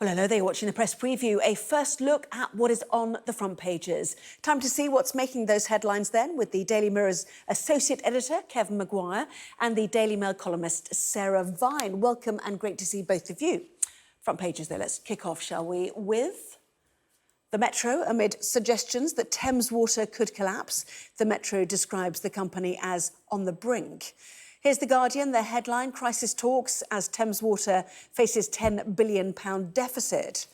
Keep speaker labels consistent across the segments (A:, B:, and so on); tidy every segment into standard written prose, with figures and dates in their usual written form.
A: Well, hello there, you're watching the Press Preview, a first look at what is on the front pages. Time to see what's making those headlines then with the Daily Mirror's associate editor, Kevin Maguire, and the Daily Mail columnist, Sarah Vine. Welcome and great to see both of you. Front pages though, let's kick off, shall we, with the Metro. Amid suggestions that Thames Water could collapse, the Metro describes the company as on the brink. Here's The Guardian, their headline, crisis talks as Thames Water faces £10 billion deficit.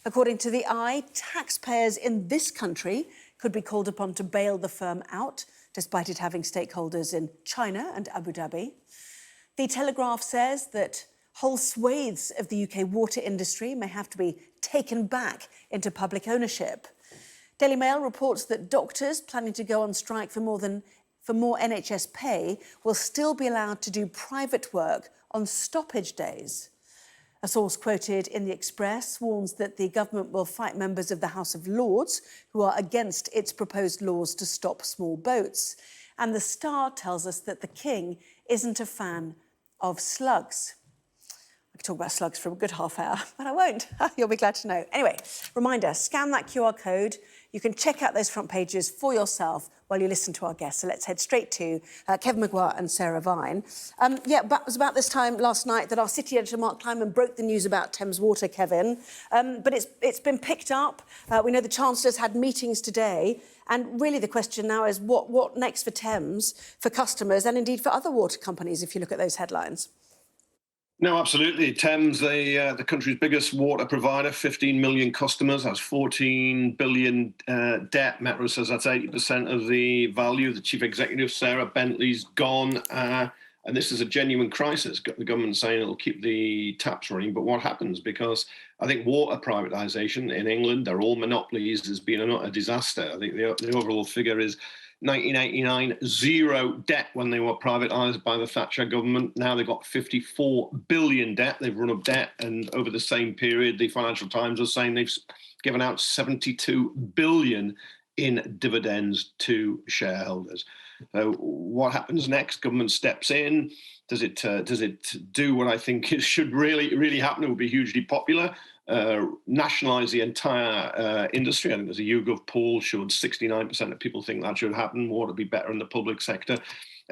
A: According to The Eye, taxpayers in this country could be called upon to bail the firm out, despite it having stakeholders in China and Abu Dhabi. The Telegraph says that whole swathes of the UK water industry may have to be taken back into public ownership. Daily Mail reports that doctors planning to go on strike for more NHS pay will still be allowed to do private work on stoppage days. A source quoted in The Express warns that the government will fight members of the House of Lords who are against its proposed laws to stop small boats. And The Star tells us that the King isn't a fan of slugs. I could talk about slugs for a good half hour, but I won't. You'll be glad to know. Anyway, reminder, scan that QR code. You can check out those front pages for yourself while you listen to our guests. So let's head straight to Kevin Maguire and Sarah Vine. But it was about this time last night that our city editor, Mark Kleinman, broke the news about Thames Water, Kevin. But it's been picked up. We know the Chancellor's had meetings today. And really the question now is what next for Thames, for customers, and indeed for other water companies, if you look at those headlines?
B: No, absolutely. Thames, the country's biggest water provider, 15 million customers, has 14 billion debt. Metro says that's 80% of the value. The chief executive, Sarah Bentley's gone. And this is a genuine crisis. The government saying it'll keep the taps running. But what happens? Because I think water privatisation in England, they're all monopolies, has been a disaster. I think the overall figure is 1989, zero debt when they were privatised by the Thatcher government. Now they've got 54 billion debt. They've run up debt, and over the same period, the Financial Times was saying they've given out 72 billion in dividends to shareholders. So what happens next? Government steps in. Does it do what I think it should really happen? It would be hugely popular. Nationalise the entire industry. I think there's a YouGov poll showed 69% of people think that should happen. Water would be better in the public sector.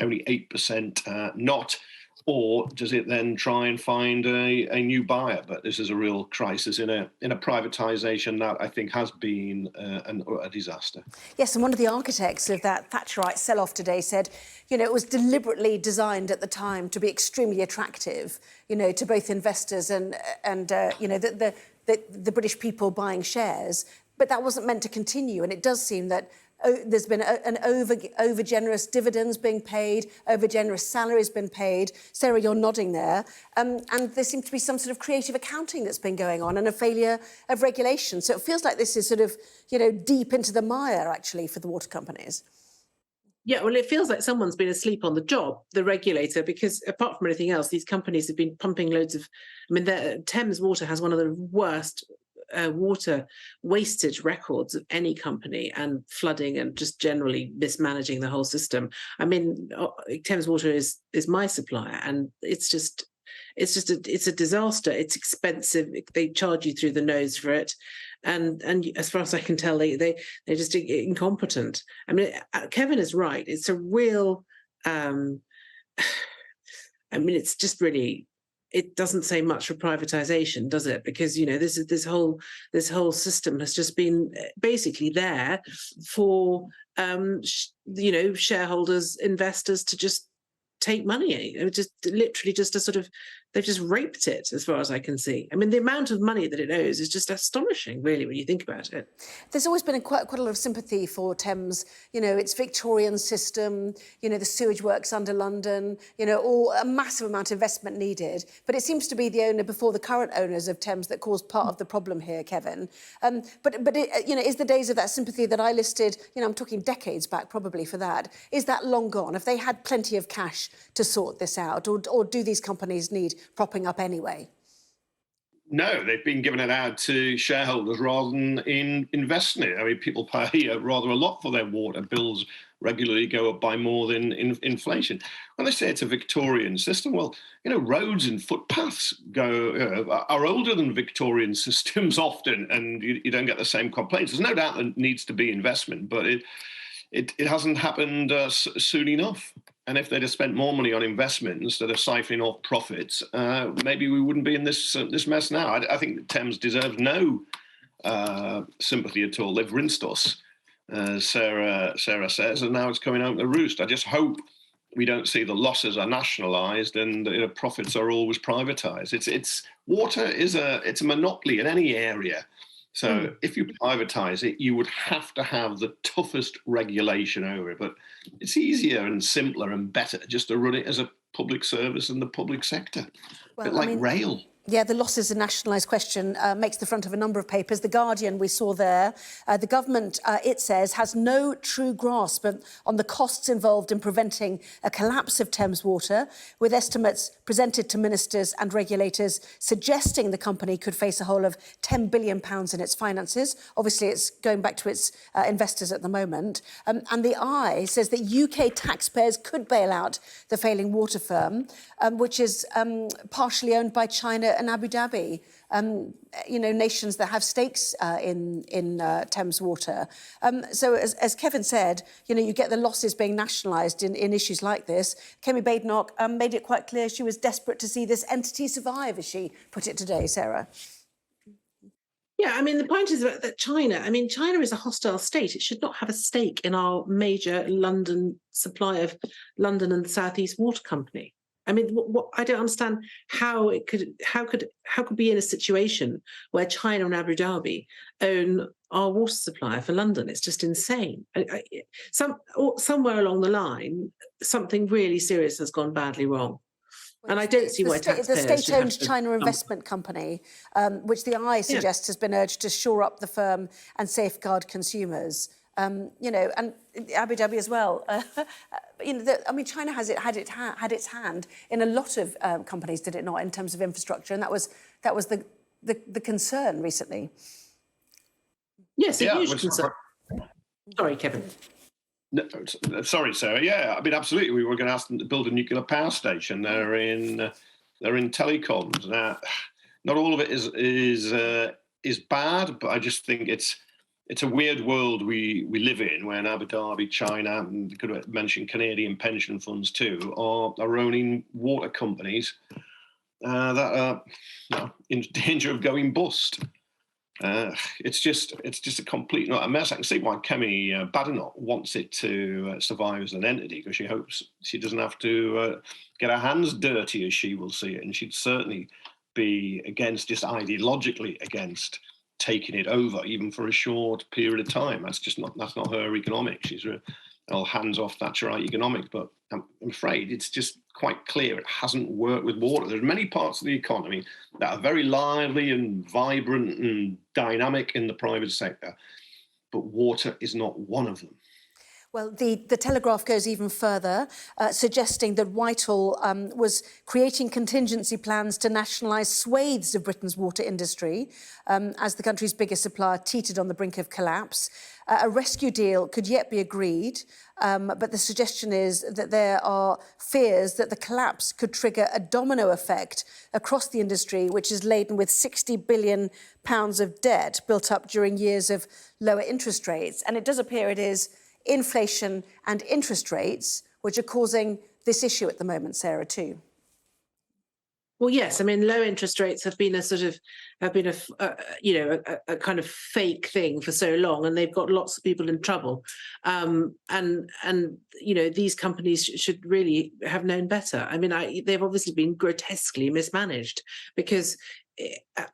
B: Only 8% not. Or does it then try and find a new buyer? But this is a real crisis in a privatisation that I think has been a disaster.
A: Yes, and one of the architects of that Thatcherite sell-off today said, it was deliberately designed at the time to be extremely attractive, to both investors and the British people buying shares. But that wasn't meant to continue, and it does seem that there's been an over-generous dividends being paid, over-generous salaries been paid. Sarah, you're nodding there. And there seems to be some sort of creative accounting that's been going on and a failure of regulation. So it feels like this is sort of, deep into the mire, actually, for the water companies.
C: Yeah, well, it feels like someone's been asleep on the job, the regulator, because apart from anything else, these companies have been pumping loads of... Thames Water has one of the worst water wastage records of any company, and flooding and just generally mismanaging the whole system. Thames Water is my supplier, and it's a disaster. It's expensive. They charge you through the nose for it. And as far as I can tell, they're just incompetent. Kevin is right. It's a real... it's just really... It doesn't say much for privatisation, does it? Because this whole system has just been basically there for shareholders, investors to just take money. It was just literally just a sort of, they've just raped it, as far as I can see. The amount of money that it owes is just astonishing, really, when you think about it.
A: There's always been quite a lot of sympathy for Thames, its Victorian system, the sewage works under London, all a massive amount of investment needed. But it seems to be the owner before the current owners of Thames that caused part of the problem here, Kevin. Is the days of that sympathy that I listed, I'm talking decades back probably for that, is that long gone? Have they had plenty of cash to sort this out, or do these companies need propping up anyway?
B: No, they've been giving it out to shareholders rather than in investing it. People pay rather a lot for their water bills regularly go up by more than inflation. When they say it's a Victorian system, well, roads and footpaths are older than Victorian systems often, and you don't get the same complaints. There's no doubt there needs to be investment, but it hasn't happened soon enough. And if they'd have spent more money on investment instead of siphoning off profits, maybe we wouldn't be in this mess now. I think the Thames deserves no sympathy at all. They've rinsed us, as Sarah says, and now it's coming out the roost. I just hope we don't see the losses are nationalised and profits are always privatised. It's water is a monopoly in any area. So if you privatise it, you would have to have the toughest regulation over it. But it's easier and simpler and better just to run it as a public service in the public sector, a bit like rail.
A: Yeah, the losses and nationalised question makes the front of a number of papers. The Guardian, we saw there. The government, it says, has no true grasp on the costs involved in preventing a collapse of Thames Water, with estimates presented to ministers and regulators suggesting the company could face a hole of £10 billion in its finances. Obviously, it's going back to its investors at the moment. And the Eye says that UK taxpayers could bail out the failing water firm, which is partially owned by China and Abu Dhabi, nations that have stakes in Thames Water. So as Kevin said, you get the losses being nationalised in issues like this. Kemi Badenoch made it quite clear she was desperate to see this entity survive, as she put it today, Sarah.
C: Yeah, the point is that China is a hostile state. It should not have a stake in our major London supply of London and the South East Water Company. I don't understand how could be in a situation where China and Abu Dhabi own our water supplier for London. It's just insane. Somewhere along the line, something really serious has gone badly wrong. And I don't see why taxpayers
A: the state-owned China investment company, which the Eye suggests has been urged to shore up the firm and safeguard consumers. And Abu Dhabi as well. China had its hand in a lot of companies, did it not, in terms of infrastructure, and that was the concern recently.
C: Yes, a huge concern. Sorry, Kevin.
B: No, sorry, Sarah. Yeah, absolutely. We were going to ask them to build a nuclear power station. They're in telecoms. Now, not all of it is bad, but I just think it's a weird world we live in when Abu Dhabi, China, and you could mention Canadian pension funds too, are owning water companies that are in danger of going bust. It's just a complete not a mess. I can see why Kemi Badenoch wants it to survive as an entity, because she hopes she doesn't have to get her hands dirty, as she will see it, and she'd certainly be against, just ideologically against, taking it over even for a short period of time. That's not her economics. She's all hands off Thatcherite economics. But I'm afraid it's just quite clear it hasn't worked with water. There's many parts of the economy that are very lively and vibrant and dynamic in the private sector, but water is not one of them.
A: Well, the Telegraph goes even further, suggesting that Whitehall was creating contingency plans to nationalise swathes of Britain's water industry as the country's biggest supplier teetered on the brink of collapse. A rescue deal could yet be agreed, but the suggestion is that there are fears that the collapse could trigger a domino effect across the industry, which is laden with £60 billion of debt built up during years of lower interest rates. And it does appear it is inflation and interest rates which are causing this issue at the moment, Sarah, too.
C: Well, yes. Low interest rates have been a kind of fake thing for so long, and they've got lots of people in trouble. And these companies should really have known better. They've obviously been grotesquely mismanaged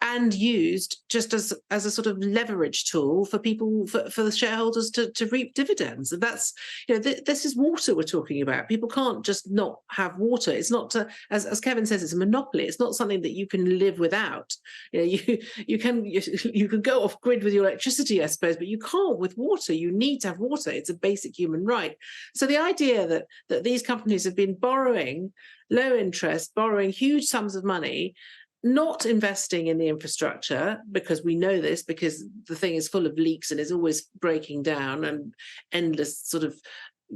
C: and used just as a sort of leverage tool for people, for the shareholders to reap dividends. And that's, this is water we're talking about. People can't just not have water. It's not, as Kevin says, it's a monopoly. It's not something that you can live without. You can go off grid with your electricity, I suppose, but you can't with water. You need to have water. It's a basic human right. So the idea that these companies have been borrowing low interest, borrowing huge sums of money, not investing in the infrastructure, because we know this, because the thing is full of leaks and is always breaking down, and endless sort of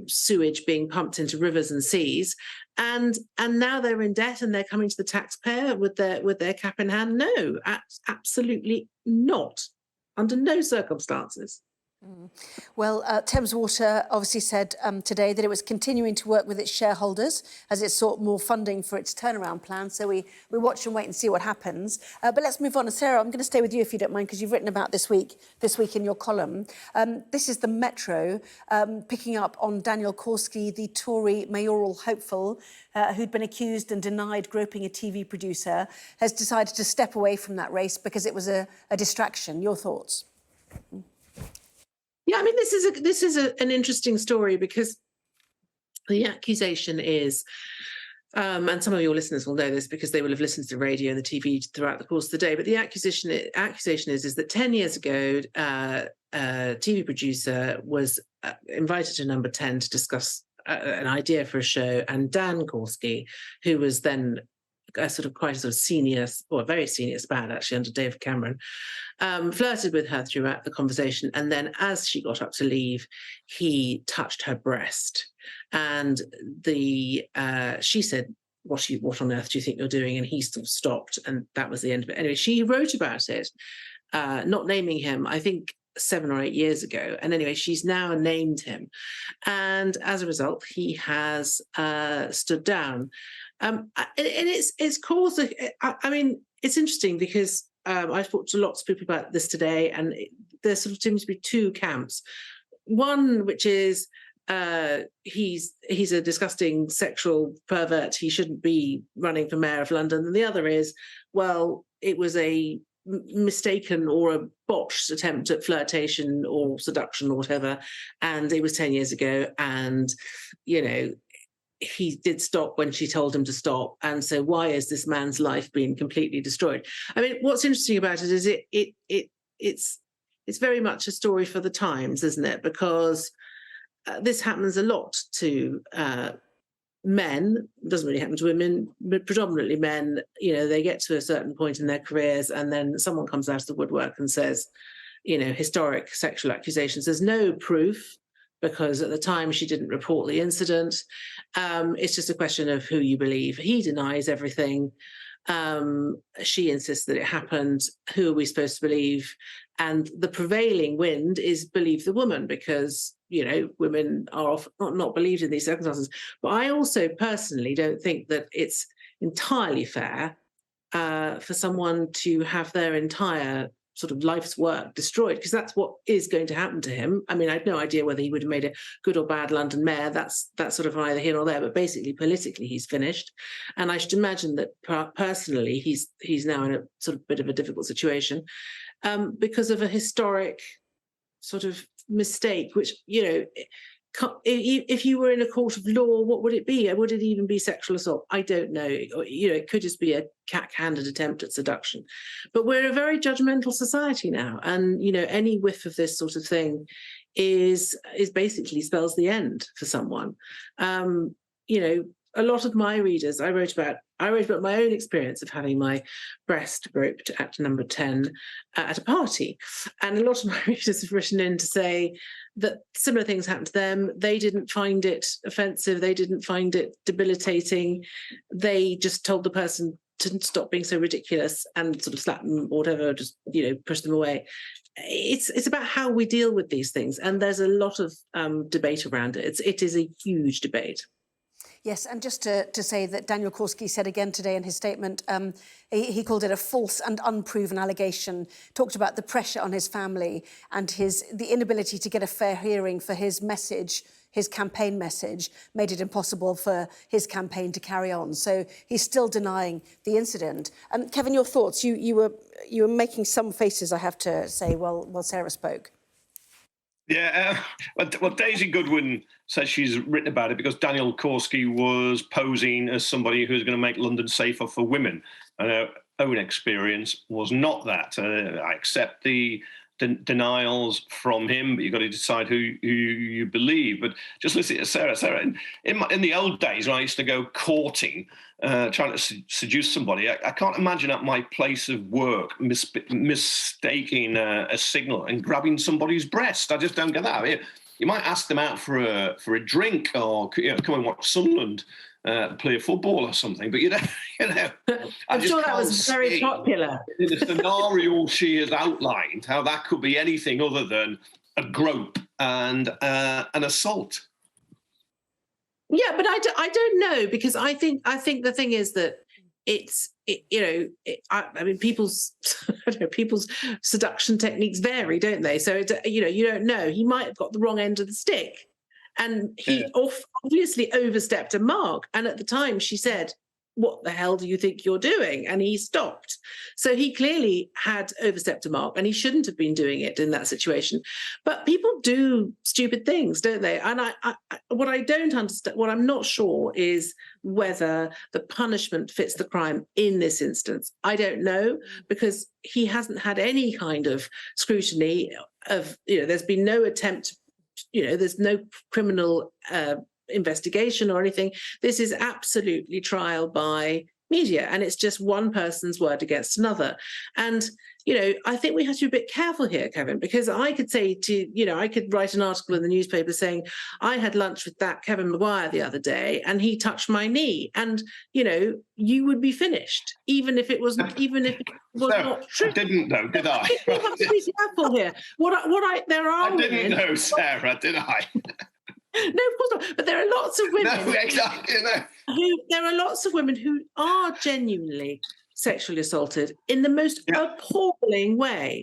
C: sewage being pumped into rivers and seas, and now they're in debt and they're coming to the taxpayer with their cap in hand. No, absolutely not, under no circumstances.
A: Well, Thames Water obviously said today that it was continuing to work with its shareholders as it sought more funding for its turnaround plan. So we watch and wait and see what happens. But let's move on. And Sarah, I'm going to stay with you if you don't mind, because you've written about this week in your column. This is the Metro picking up on Daniel Korski, the Tory mayoral hopeful, who'd been accused and denied groping a TV producer, has decided to step away from that race because it was a distraction. Your thoughts?
C: Yeah, I mean, this is an interesting story, because the accusation is, and some of your listeners will know this because they will have listened to the radio and the TV throughout the course of the day. But the accusation is that 10 years ago, a TV producer was invited to Number 10 to discuss an idea for a show, and Dan Korski, who was then quite a senior, or a very senior span actually under David Cameron, flirted with her throughout the conversation. And then as she got up to leave, he touched her breast. And she said, what on earth do you think you're doing? And he sort of stopped, and that was the end of it. Anyway, she wrote about it, not naming him, I think 7 or 8 years ago. And anyway, she's now named him. And as a result, he has stood down. And it's caused, I mean, it's interesting because I've talked to lots of people about this today, and there sort of seems to be two camps. One, which is he's a disgusting sexual pervert, he shouldn't be running for mayor of London. And the other is, well, it was a mistaken or a botched attempt at flirtation or seduction or whatever, and it was 10 years ago, and he did stop when she told him to stop. And so why is this man's life being completely destroyed? I mean, what's interesting about it is it's very much a story for the times, isn't it? Because this happens a lot to men. It doesn't really happen to women, but predominantly men. They get to a certain point in their careers, and then someone comes out of the woodwork and says, historic sexual accusations. There's no proof, because at the time she didn't report the incident. It's just a question of who you believe. He denies everything. She insists that it happened. Who are we supposed to believe? And the prevailing wind is believe the woman, because, women are often not believed in these circumstances. But I also personally don't think that it's entirely fair for someone to have their entire sort of life's work destroyed, because that's what is going to happen to him. I mean, I had no idea whether he would have made a good or bad London mayor. That's sort of neither here nor there, but basically politically he's finished. And I should imagine that personally he's now in a sort of bit of a difficult situation because of a historic sort of mistake, which, if you were in a court of law, what would it be? Would it even be sexual assault? I don't know. It could just be a cack-handed attempt at seduction. But we're a very judgmental society now, and any whiff of this sort of thing is basically spells the end for someone. A lot of my readers, I wrote about my own experience of having my breast groped at Number 10 at a party, and a lot of my readers have written in to say that similar things happened to them. They didn't find it offensive. They didn't find it debilitating. They just told the person to stop being so ridiculous and sort of slap them or whatever, just, push them away. It's about how we deal with these things. And there's a lot of debate around it. It is a huge debate.
A: Yes, and just to say that Daniel Korski said again today in his statement, he called it a false and unproven allegation, talked about the pressure on his family and the inability to get a fair hearing for his message, his campaign message, made it impossible for his campaign to carry on. So he's still denying the incident. Kevin, your thoughts? You were making some faces, I have to say, while Sarah spoke.
B: Yeah, well, Daisy Goodwin says she's written about it because Daniel Korski was posing as somebody who's going to make London safer for women. And her own experience was not that. I accept the denials from him, but you've got to decide who you believe. But just listen to Sarah. Sarah, in the old days when I used to go courting, trying to seduce somebody, I can't imagine at my place of work mistaking a signal and grabbing somebody's breast. I just don't get that. You might ask them out for a drink, or come and watch Sunderland play football or something. But
C: I'm sure that was very popular.
B: In the scenario she has outlined, how that could be anything other than a grope and an assault.
C: Yeah, but I don't know, because I think the thing is that I mean, people's seduction techniques vary, don't they? So you don't know. He might have got the wrong end of the stick, and he obviously overstepped a mark. And at the time, she said, "What the hell do you think you're doing?" And he stopped. So he clearly had overstepped a mark, and he shouldn't have been doing it in that situation. But people do stupid things, don't they? And what I don't understand, what I'm not sure, is whether the punishment fits the crime in this instance. I don't know, because he hasn't had any kind of scrutiny of, there's been no attempt, there's no criminal investigation or anything. This is absolutely trial by media, and it's just one person's word against another. And I think we have to be a bit careful here, Kevin, because I could say I could write an article in the newspaper saying I had lunch with that Kevin Maguire the other day and he touched my knee, and you would be finished, even if it was not true.
B: I didn't know, did I?
C: We have to be careful here. I
B: didn't know, Sarah, did I?
C: No, of course not. But there are lots of women.
B: No, exactly.
C: There are lots of women who are genuinely sexually assaulted in the most appalling way.